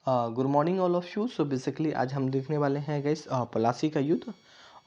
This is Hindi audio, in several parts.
Good morning all of you. So basically आज हम देखने वाले हैं गैस पलासी का युद्ध।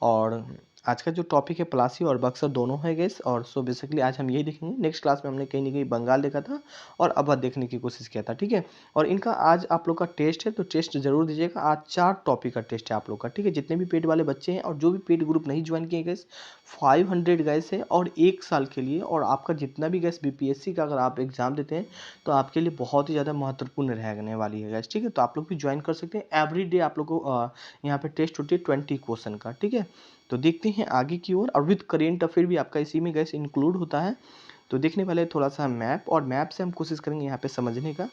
और आज का जो टॉपिक है पलासी और बक्सर दोनों है गैस। और सो बेसिकली आज हम यही देखेंगे। नेक्स्ट क्लास में हमने कहीं ना कहीं बंगाल देखा था और अवध देखने की कोशिश किया था, ठीक है। और इनका आज आप लोग का टेस्ट है, तो टेस्ट जरूर दीजिएगा। आज 4 टॉपिक का टेस्ट है आप लोग का, ठीक है। जितने भी पेड वाले बच्चे हैं और जो भी पेड ग्रुप नहीं ज्वाइन किए गैस 500 गैस है और 1 साल के लिए। और आपका जितना भी गैस बीपीएससी का अगर आप एग्जाम देते हैं तो आपके लिए बहुत ही ज़्यादा महत्वपूर्ण रहने वाली है गैस, ठीक है। तो आप लोग भी ज्वाइन कर सकते हैं। एवरी डे आप लोग को यहाँ पे टेस्ट होती है 20 क्वेश्चन का, ठीक है। तो देखते हैं आगे की ओर। और विद करेंट अफेयर भी आपका इसी में गैस इंक्लूड होता है। तो देखने वाले थोड़ा सा मैप, और मैप से हम कोशिश करेंगे यहाँ पे समझने का।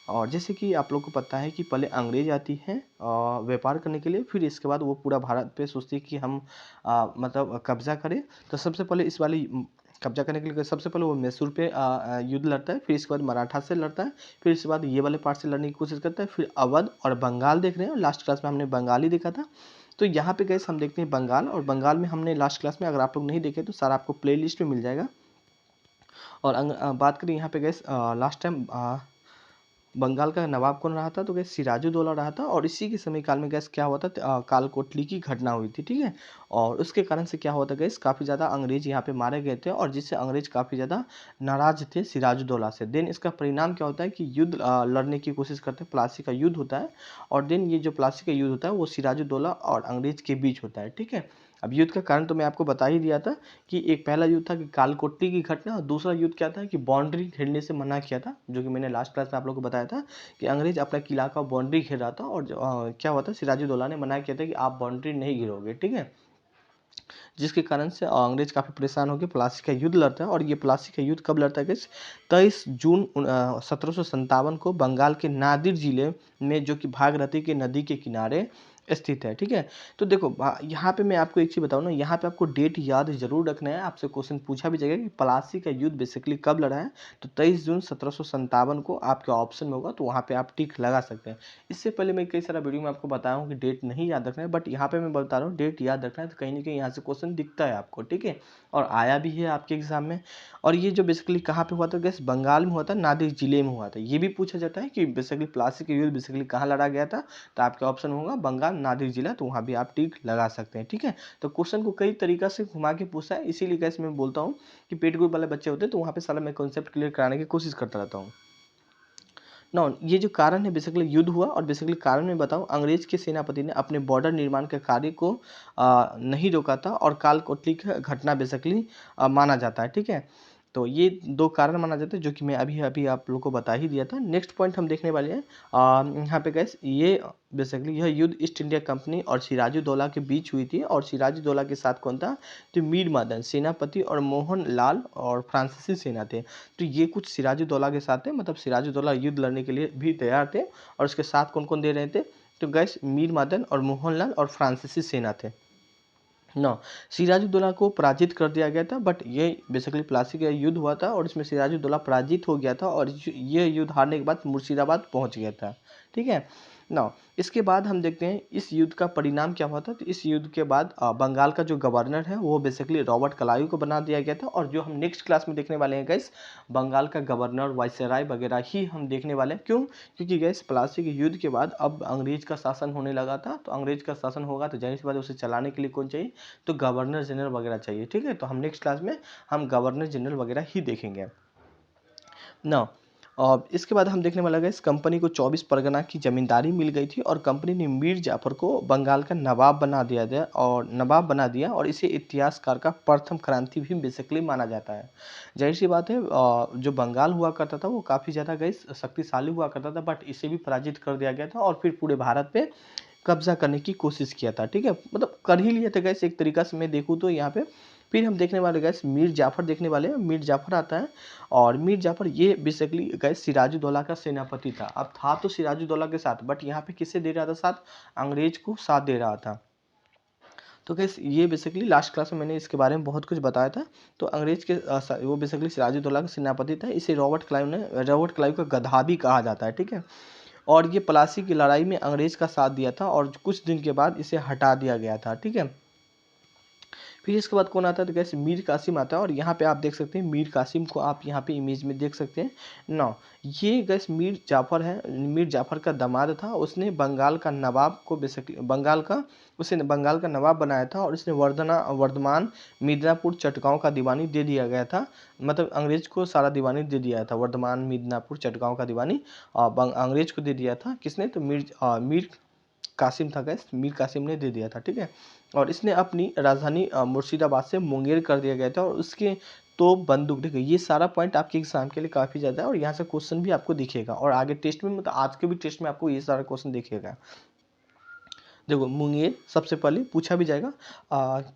और जैसे कि आप लोग को पता है कि पहले अंग्रेज आती है व्यापार करने के लिए, फिर इसके बाद वो पूरा भारत पे सोचती है कि हम मतलब कब्जा करें। तो सबसे पहले इस वाली कब्जा करने के लिए सबसे पहले वो मैसूर पे युद्ध लड़ता है, फिर इसके बाद मराठा से लड़ता है, फिर इसके बाद ये वाले पार्ट से लड़ने की कोशिश करता है, फिर अवध और बंगाल देख रहे हैं। और लास्ट क्लास में हमने बंगाल ही देखा था। तो यहाँ पे गैस हम देखते हैं बंगाल। और बंगाल में हमने लास्ट क्लास में, अगर आप लोग नहीं देखे तो सारा आपको प्ले लिस्ट में मिल जाएगा। और बात करें यहाँ पे गैस लास्ट टाइम बंगाल का नवाब कौन रहा था, तो गैस सिराजुद्दौला रहा था। और इसी के समय काल में गैस क्या हुआ था, कालकोटली की घटना हुई थी, ठीक है। और उसके कारण से क्या हुआ था गैस, काफ़ी ज़्यादा अंग्रेज यहाँ पे मारे गए थे, और जिससे अंग्रेज काफ़ी ज़्यादा नाराज थे सिराजुद्दौला से। देन इसका परिणाम क्या होता है कि युद्ध लड़ने की कोशिश करते हैं, प्लासी का युद्ध होता है। और देन ये जो प्लासी का युद्ध होता है वो सिराजुद्दौला और अंग्रेज के बीच होता है, ठीक है। अब युद्ध का कारण तो मैं आपको बता ही दिया था कि एक पहला युद्ध था कि कालकोटली की घटना, और दूसरा युद्ध क्या था कि बाउंड्री घेरने से मना किया था, जो कि मैंने लास्ट क्लास में आप लोगों को बताया था कि अंग्रेज अपना किला का बाउंड्री घेर रहा था। और क्या हुआ था, सिराजुद्दौला ने मना किया था कि आप बाउंड्री नहीं घेरोगे, ठीक है। जिसके कारण से अंग्रेज काफ़ी परेशान हो गए, प्लासी का युद्ध लड़ता है। और ये प्लासी का युद्ध कब लड़ता है कि 23 जून 1757 को बंगाल के नादिर जिले में, जो कि भागीरथी के नदी के किनारे स्थित है, ठीक है। तो देखो यहाँ पे मैं आपको एक चीज़ बताऊँ ना, यहाँ पे आपको डेट याद जरूर रखना है। आपसे क्वेश्चन पूछा भी जाएगा कि प्लासी का युद्ध बेसिकली कब लड़ा है, तो 23 जून 1757 को आपके ऑप्शन में होगा, तो वहाँ पे आप टिक लगा सकते हैं। इससे पहले मैं कई सारा वीडियो में आपको बताया हूँ कि डेट नहीं याद रखना है, बट यहाँ पे मैं बता रहा हूँ डेट याद रखना है। तो कहीं ना कहीं यहाँ से क्वेश्चन दिखता है आपको, ठीक है। और आया भी है आपके एग्जाम में। और ये जो बेसिकली कहाँ पे हुआ था गैस, बंगाल में हुआ था, नादिर जिले में हुआ था। ये भी पूछा जाता है कि बेसिकली प्लासी का युद्ध बेसिकली कहाँ लड़ा गया था, तो आपके ऑप्शन होगा बंगाल नादिर जिला, तो वहाँ भी आप टिक लगा सकते हैं, ठीक है। तो क्वेश्चन को कई तरीका से घुमा के पूछा है, इसीलिए गैस मैं बोलता हूँ कि पेड ग्रुप वाले बच्चे होते हैं तो वहाँ पे सारा मैं कॉन्सेप्ट क्लियर कराने की कोशिश करता रहता हूँ। नौ ये जो कारण है बेसिकली युद्ध हुआ। और बेसिकली कारण मैं बताऊं, अंग्रेज के सेनापति ने अपने बॉर्डर निर्माण के कार्य को नहीं रोका था, और कालकोटली की घटना बेसिकली माना जाता है, ठीक है। तो ये 2 कारण माना जाता है, जो कि मैं अभी अभी आप लोग को बता ही दिया था। नेक्स्ट पॉइंट हम देखने वाले हैं यहाँ पे गैस, ये बेसिकली यह युद्ध ईस्ट इंडिया कंपनी और सिराजुद्दौला के बीच हुई थी। और सिराजुद्दौला के साथ कौन था, तो मीर मदन सेनापति और मोहन लाल और फ्रांसीसी सेना थे। तो ये कुछ सिराजुद्दौला के साथ थे, मतलब सिराजुद्दौला युद्ध लड़ने के लिए भी तैयार थे। और उसके साथ कौन कौन दे रहे थे, तो गैस मीर मदन और मोहनलाल और फ्रांसीसी सेना थे। नौ सिराजुद्दौला को पराजित कर दिया गया था, बट ये बेसिकली प्लासी का युद्ध हुआ था और इसमें सिराजुद्दौला पराजित हो गया था, और ये युद्ध हारने के बाद मुर्शिदाबाद पहुंच गया था, ठीक है। नौ इसके बाद हम देखते हैं इस युद्ध का परिणाम क्या हुआ था। तो इस युद्ध के बाद बंगाल का जो गवर्नर है वो बेसिकली रॉबर्ट क्लाइव को बना दिया गया था। और जो हम नेक्स्ट क्लास में देखने वाले हैं गैस, बंगाल का गवर्नर वायसराय वगैरह ही हम देखने वाले हैं। क्यों, क्योंकि गैस प्लासी के युद्ध के बाद अब अंग्रेज का शासन होने लगा था। तो अंग्रेज का शासन होगा तो जाहिर सी बात है उसे चलाने के लिए कौन चाहिए, तो गवर्नर जनरल वगैरह चाहिए, ठीक है। तो हम नेक्स्ट क्लास में हम गवर्नर जनरल वगैरह ही देखेंगे ना। और इसके बाद हम देखने वाला है इस कंपनी को 24 परगना की जमींदारी मिल गई थी, और कंपनी ने मीर जाफर को बंगाल का नवाब बना दिया। और इसे इतिहासकार का प्रथम क्रांति भी बेसिकली माना जाता है। जाहिर सी बात है जो बंगाल हुआ करता था वो काफ़ी ज़्यादा गैस शक्तिशाली हुआ करता था, बट इसे भी पराजित कर दिया गया था, और फिर पूरे भारत पे कब्जा करने की कोशिश किया था, ठीक है। मतलब कर ही लिया था गैस एक तरीका से मैं देखूँ तो यहाँ पे। फिर हम देखने वाले गैस मीर जाफर देखने वाले हैं। मीर जाफर आता है, और मीर जाफर ये बेसिकली गैस सिराजुद्दौला का सेनापति था। अब था तो सिराजुद्दौला के साथ, बट यहाँ पे किससे दे रहा था साथ, अंग्रेज को साथ दे रहा था। तो गैस ये बेसिकली लास्ट क्लास में मैंने इसके बारे में बहुत कुछ बताया था। तो अंग्रेज के वो बेसिकली सिराजुद्दौला का सेनापति था। इसे रॉबर्ट क्लाइव का गधा भी कहा जाता है, ठीक है। और ये प्लासी की लड़ाई में अंग्रेज का साथ दिया था, और कुछ दिन के बाद इसे हटा दिया गया था, ठीक है। फिर इसके बाद कौन आता है तो गैस मीर कासिम आता है। और यहाँ पे आप देख सकते हैं मीर कासिम को आप यहाँ पे इमेज में देख सकते हैं ना। ये गैस मीर जाफ़र है, मीर जाफ़र का दामाद था। उसने बंगाल का नवाब को बेसिकली बंगाल का नवाब बनाया था और इसने वर्धमान मिदनापुर चटगांव का दीवानी दे दिया गया था। मतलब अंग्रेज को सारा दीवानी दे दिया था, वर्धमान मिदनापुर चटगांव का दीवानी अंग्रेज को दे दिया था। किसने तो मीर कासिम था गैस, मीर कासिम ने दे दिया था, ठीक है। और इसने अपनी राजधानी मुर्शिदाबाद से मुंगेर कर दिया गया था और उसके तो बंदूक, ठीक है। ये सारा पॉइंट आपके एग्जाम के लिए काफ़ी ज़्यादा है और यहाँ से क्वेश्चन भी आपको दिखेगा और आगे टेस्ट में, मतलब आज के भी टेस्ट में आपको ये सारा क्वेश्चन दिखेगा। देखो मुंगेर सबसे पहले पूछा भी जाएगा,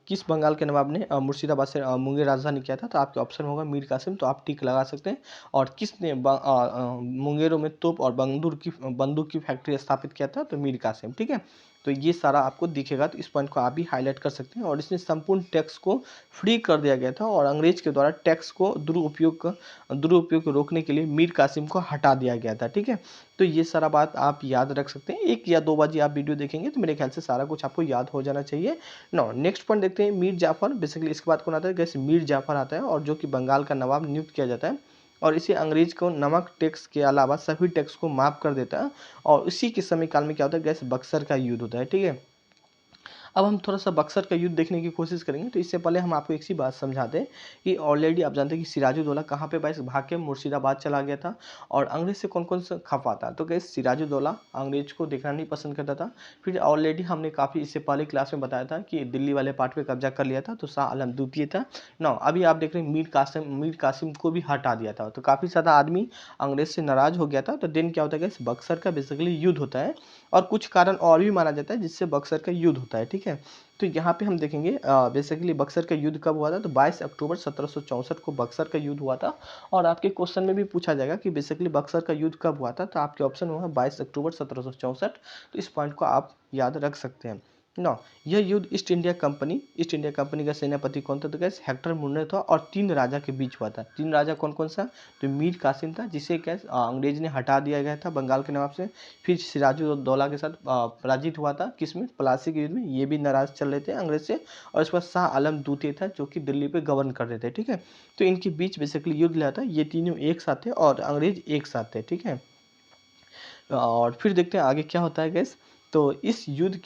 किस बंगाल के नवाब ने मुर्शिदाबाद से मुंगेर राजधानी किया था, तो आपके ऑप्शन होगा मीर कासिम, तो आप टिक लगा सकते हैं। और किसने मुंगेरों में तोप और बंदूक की फैक्ट्री स्थापित किया था, तो मीर कासिम, ठीक है। तो ये सारा आपको दिखेगा, तो इस पॉइंट को आप भी हाईलाइट कर सकते हैं। और इसने संपूर्ण टैक्स को फ्री कर दिया गया था और अंग्रेज के द्वारा टैक्स को दुरुपयोग को रोकने के लिए मीर कासिम को हटा दिया गया था, ठीक है। तो ये सारा बात आप याद रख सकते हैं। 1 या 2 बार जी आप वीडियो देखेंगे तो मेरे ख्याल से सारा कुछ आपको याद हो जाना चाहिए। नो नेक्स्ट पॉइंट देखते हैं, मीर जाफर। बेसिकली इसके बाद कौन आता है, जैसे मीर जाफर आता है और जो कि बंगाल का नवाब नियुक्त किया जाता है और इसे अंग्रेज को नमक टैक्स के अलावा सभी टैक्स को माफ कर देता है। और इसी के समय काल में क्या होता है, गैस बक्सर का युद्ध होता है, ठीक है। अब हम थोड़ा सा बक्सर का युद्ध देखने की कोशिश करेंगे। तो इससे पहले हम आपको एक सी बात समझा दें कि ऑलरेडी आप जानते हैं कि सिराजुद्दौला कहाँ पे भाग के मुर्शिदाबाद चला गया था और अंग्रेज से कौन कौन सा खफा था। तो गैस सिराजुद्दौला अंग्रेज को देखना नहीं पसंद करता था। फिर ऑलरेडी हमने काफ़ी इससे पहले क्लास में बताया था कि दिल्ली वाले पार्ट पे कब्जा कर लिया था, तो शाह आलम द्वितीय था। ना अभी आप देख रहे हैं मीर कासिम को भी हटा दिया था। तो काफ़ी ज़्यादा आदमी अंग्रेज से नाराज हो गया था। तो दिन क्या होता है गैस, बक्सर का बेसिकली युद्ध होता है और कुछ कारण और भी माना जाता है जिससे बक्सर का युद्ध होता है, ठीक है। तो यहाँ पे हम देखेंगे बेसिकली बक्सर का युद्ध कब हुआ था, तो 22 अक्टूबर 1764 को बक्सर का युद्ध हुआ था। और आपके क्वेश्चन में भी पूछा जाएगा कि बेसिकली बक्सर का युद्ध कब हुआ था, तो आपके ऑप्शन होगा 22 अक्टूबर 1764। तो इस पॉइंट को आप याद रख सकते हैं ना। यह युद्ध ईस्ट इंडिया कंपनी का सेनापति कौन था, तो गैस हेक्टर मुन्ने था और 3 राजा के बीच हुआ था। 3 राजा कौन कौन सा, तो मीर कासिम था जिसे गैस अंग्रेज ने हटा दिया गया था बंगाल के नवाब से। फिर सिराजुद्दौला के साथ पराजित हुआ था, किसमें, प्लासी के युद्ध में। ये भी नाराज चल रहे थे अंग्रेज से। और इसके बाद शाह आलम द्वितीय था जो कि दिल्ली पे गवर्न कर रहे थे, ठीक है। तो इनके बीच बेसिकली युद्ध लड़ा था। ये तीनों एक साथ थे और अंग्रेज एक साथ थे, ठीक है। और फिर देखते हैं आगे क्या होता है गैस। तो इस युद्ध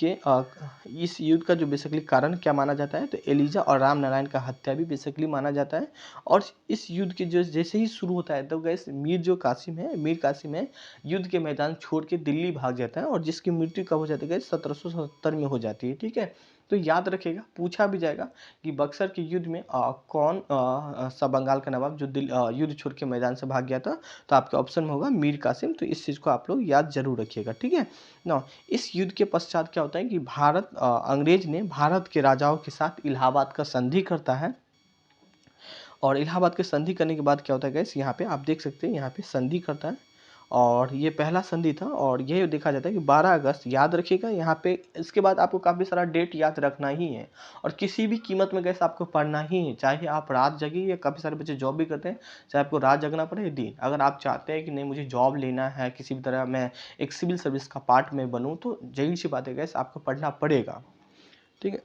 का जो बेसिकली कारण क्या माना जाता है, तो एलिजा और राम नारायण का हत्या भी बेसिकली माना जाता है। और इस युद्ध के जो जैसे ही शुरू होता है तो गैस मीर कासिम है युद्ध के मैदान छोड़ के दिल्ली भाग जाता है और जिसकी मृत्यु कब हो जाती है गैस, 1777 में हो जाती है, ठीक है। तो याद रखिएगा, पूछा भी जाएगा कि बक्सर के युद्ध में कौन सा बंगाल का नवाब जो युद्ध छोड़ के मैदान से भाग गया था, तो आपका ऑप्शन में होगा मीर कासिम। तो इस चीज़ को आप लोग याद जरूर रखिएगा, ठीक है ना। इस युद्ध के पश्चात क्या होता है कि अंग्रेज ने भारत के राजाओं के साथ इलाहाबाद का संधि करता है। और इलाहाबाद के संधि करने के बाद क्या होता है गैस, यहाँ पे आप देख सकते हैं, यहाँ पे संधि करता है और ये पहला संधि था। और ये देखा जाता है कि 12 अगस्त, याद रखिएगा यहाँ पे। इसके बाद आपको काफ़ी सारा डेट याद रखना ही है और किसी भी कीमत में गैस आपको पढ़ना ही है, चाहे आप रात जगिए या काफ़ी सारे बच्चे जॉब भी करते हैं, चाहे आपको रात जगना पड़े दिन। अगर आप चाहते हैं कि नहीं मुझे जॉब लेना है, किसी भी तरह मैं एक सिविल सर्विस का पार्ट में बनूँ, तो जाहिर सी बात है गैस आपको पढ़ना पड़ेगा, ठीक है।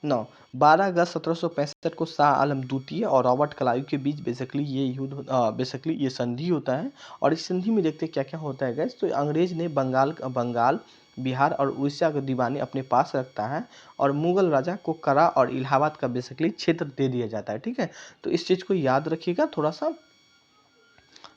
9 12 अगस्त 1765 को शाह आलम द्वितीय और रॉबर्ट क्लाइव के बीच बेसिकली ये युद्ध बेसिकली ये संधि होता है। और इस संधि में देखते हैं क्या क्या होता है गैस। तो अंग्रेज ने बंगाल बिहार और उड़ीसा का दीवानी अपने पास रखता है और मुगल राजा को करा और इलाहाबाद का बेसिकली क्षेत्र दे दिया जाता है, ठीक है। तो इस चीज़ को याद रखिएगा थोड़ा सा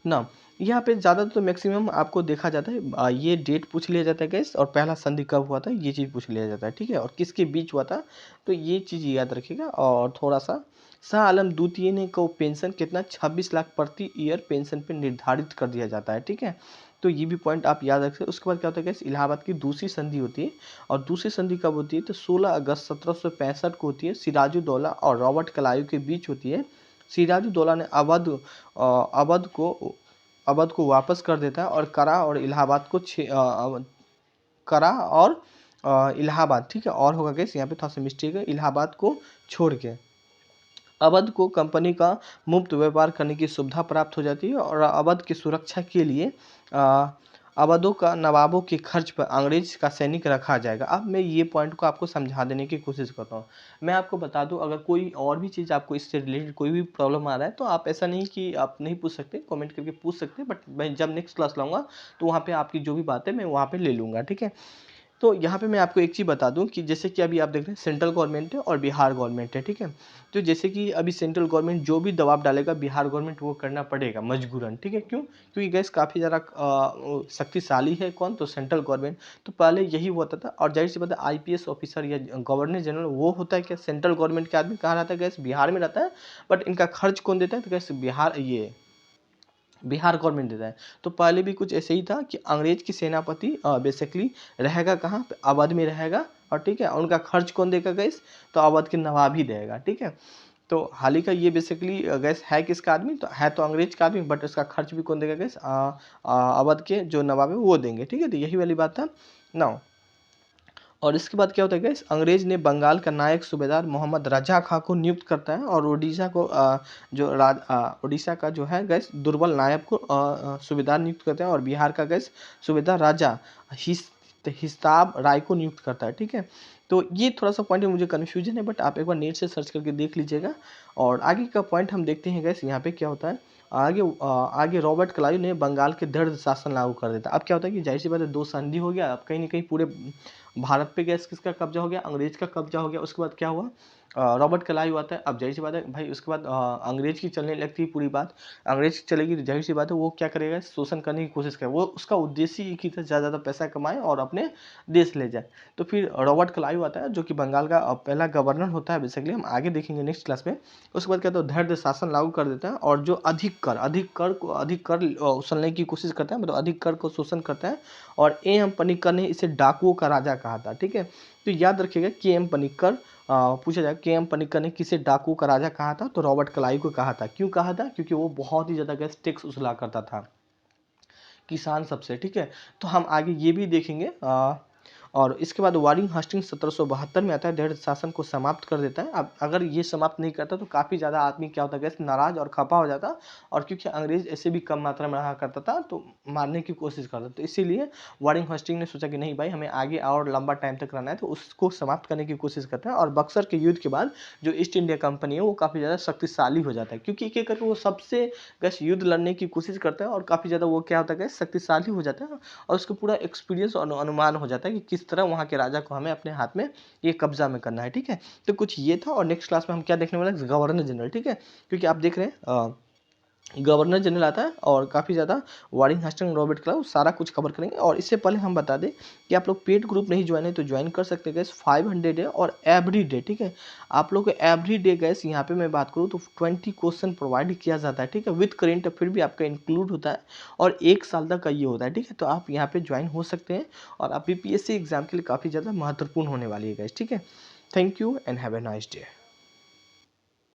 ना। यहाँ पे ज़्यादातर तो मैक्सिमम आपको देखा जाता है ये डेट पूछ लिया जाता है गैस और पहला संधि कब हुआ था ये चीज़ पूछ लिया जाता है, ठीक है। और किसके बीच हुआ था, तो ये चीज़ याद रखिएगा। और थोड़ा सा शाह आलम द्वितीय ने को पेंशन कितना 26 लाख प्रति ईयर पेंशन पे निर्धारित कर दिया जाता है, ठीक है। तो ये भी पॉइंट आप याद रखिए। उसके बाद क्या होता है गैस, इलाहाबाद की दूसरी संधि होती है और दूसरी संधि कब होती है, तो 16 अगस्त 1765 को होती है। सिराजुद्दौला और रॉबर्ट क्लाइव के बीच होती है। सिराजुद्दौला ने अवध को वापस कर देता है और करा और इलाहाबाद, ठीक है। और होगा कैसे, यहाँ पे थोड़ा सा मिस्टेक है, इलाहाबाद को छोड़ के अवध को कंपनी का मुफ्त व्यापार करने की सुविधा प्राप्त हो जाती है। और अवध की सुरक्षा के लिए अवधों का नवाबों के खर्च पर अंग्रेज का सैनिक रखा जाएगा। अब मैं ये पॉइंट को आपको समझा देने की कोशिश करता हूँ। मैं आपको बता दूं, अगर कोई और भी चीज़ आपको इससे रिलेटेड कोई भी प्रॉब्लम आ रहा है तो आप ऐसा नहीं कि आप नहीं पूछ सकते, कमेंट करके पूछ सकते हैं, बट मैं जब नेक्स्ट क्लास लाऊंगा तो वहाँ पे आपकी जो भी बात है मैं वहाँ पे ले लूँगा, ठीक है। तो यहाँ पे मैं आपको एक चीज़ बता दूं कि जैसे कि अभी आप देख रहे हैं सेंट्रल गवर्नमेंट है और बिहार गवर्नमेंट है, ठीक है। तो जैसे कि अभी सेंट्रल गवर्नमेंट जो भी दबाव डालेगा बिहार गवर्नमेंट वो करना पड़ेगा मजबूरन, ठीक है। क्यों? क्योंकि गैस काफ़ी ज़्यादा शक्तिशाली है कौन, तो सेंट्रल गवर्नमेंट। तो पहले यही होता था, और जाहिर सी बात है आईपीएस ऑफिसर या गवर्नर जनरल वो होता है क्या, सेंट्रल गवर्नमेंट के आदमी कहाँ रहता है, गैस बिहार में रहता है। बट इनका खर्च कौन देता है, तो गैस बिहार गवर्नमेंट देता है। तो पहले भी कुछ ऐसे ही था कि अंग्रेज की सेनापति बेसिकली रहेगा कहाँ पे, अवध में रहेगा, और ठीक है उनका खर्च कौन देगा गैस, तो अवध के नवाब ही देगा, ठीक है। तो हाल ही का ये बेसिकली गैस है किसका आदमी, तो है तो अंग्रेज का आदमी, बट उसका खर्च भी कौन देगा गैस, अवध के जो नवाब है वो देंगे, ठीक है। तो यही वाली बात था ना। और इसके बाद क्या होता है गैस, अंग्रेज ने बंगाल का नायक सूबेदार मोहम्मद रजा खां को नियुक्त करता है, और उड़ीसा को उड़ीसा का जो है गैस दुर्बल नायक को सूबेदार नियुक्त करता है, और बिहार का गैस सूबेदार राजा हिसाब राय को नियुक्त करता है, ठीक है। तो ये थोड़ा सा पॉइंट में मुझे कन्फ्यूजन है, बट आप एक बार नेट से सर्च करके देख लीजिएगा। और आगे का पॉइंट हम देखते हैं गैस, यहाँ पे क्या होता है। आगे रॉबर्ट क्लाइव ने बंगाल के दृढ़ शासन लागू कर देता। अब क्या होता है कि जाहिर सी बात है दो संधि हो गया, अब कहीं ना कहीं पूरे भारत पे गैस किसका कब्जा हो गया, अंग्रेज का कब्जा हो गया। उसके बाद क्या हुआ, रॉबर्ट क्लाइव आता है। अब जाहिर सी बात है भाई उसके बाद अंग्रेज की चलने लगती है पूरी बात, अंग्रेज की चलेगी तो जाहिर सी बात है वो क्या करेगा, शोषण करने की कोशिश करे। वो उसका उद्देश्य ही कि ज़्यादा पैसा कमाए और अपने देश ले जाए। तो फिर रॉबर्ट क्लाइव आता है जो कि बंगाल का पहला गवर्नर होता है, बेसिकली हम आगे देखेंगे नेक्स्ट क्लास में। उसके बाद क्या होता है, धैर्य शासन लागू कर देता है, और जो अधिक कर वसूलने की कोशिश करता है, मतलब अधिक कर को शोषण करता है। और ए एम पनिक्कर ने इसे डाकुओं का राजा कहा था, ठीक है। तो याद रखिएगा के एम पनिक्कर, पूछा जाए के एम पनिक्कर ने किसे डाकुओं का राजा कहा था, तो रॉबर्ट क्लाइव को कहा था। क्यों कहा था, क्योंकि वो बहुत ही ज़्यादा गैस टैक्स उसूला करता था किसान सबसे, ठीक है। तो हम आगे ये भी देखेंगे। और इसके बाद वारिंग हस्टिंग 1772 में आता है, दृढ़ शासन को समाप्त कर देता है। अब अगर ये समाप्त नहीं करता तो काफ़ी ज़्यादा आदमी क्या होता है, नाराज और खपा हो जाता। और क्योंकि अंग्रेज ऐसे भी कम मात्रा में रहा करता था तो मारने की कोशिश करता, तो इसीलिए वारिंग हस्टिंग ने सोचा कि नहीं भाई हमें आगे और लंबा टाइम तक रहना है, तो उसको समाप्त करने की कोशिश करता है। और बक्सर के युद्ध के बाद जो ईस्ट इंडिया कंपनी है वो काफ़ी ज़्यादा शक्तिशाली हो जाता है, क्योंकि एक एक करके वो सबसे गैस युद्ध लड़ने की कोशिश करता है, और काफ़ी ज़्यादा वो क्या होता है गैस शक्तिशाली हो जाता है। और उसको पूरा एक्सपीरियंस और अनुमान हो जाता है कि किस तरह वहाँ के राजा को हमें अपने हाथ में ये कब्जा में करना है, ठीक है। तो कुछ ये था, और नेक्स्ट क्लास में हम क्या देखने वाले हैं, गवर्नर जनरल, ठीक है। क्योंकि आप देख रहे हैं गवर्नर जनरल आता है, और काफ़ी ज़्यादा वारिंग हस्टिंग रॉबर्ट क्लाइव सारा कुछ कवर करेंगे। और इससे पहले हम बता दें कि आप लोग पेड ग्रुप नहीं ज्वाइन है तो ज्वाइन कर सकते हैं गैस, 500 है और एवरी डे, ठीक है। आप लोग को एवरी डे गैस यहाँ पे मैं बात करूँ तो 20 क्वेश्चन प्रोवाइड किया जाता है, ठीक है, विथ करेंट अफेयर भी आपका इंक्लूड होता है, और 1 साल तक का ये होता है, ठीक है। तो आप यहाँ पे ज्वाइन हो सकते हैं, और आप बीपीएससी एग्जाम के लिए काफ़ी ज़्यादा महत्वपूर्ण होने वाली है गैस, ठीक है। Thank you and have a nice day.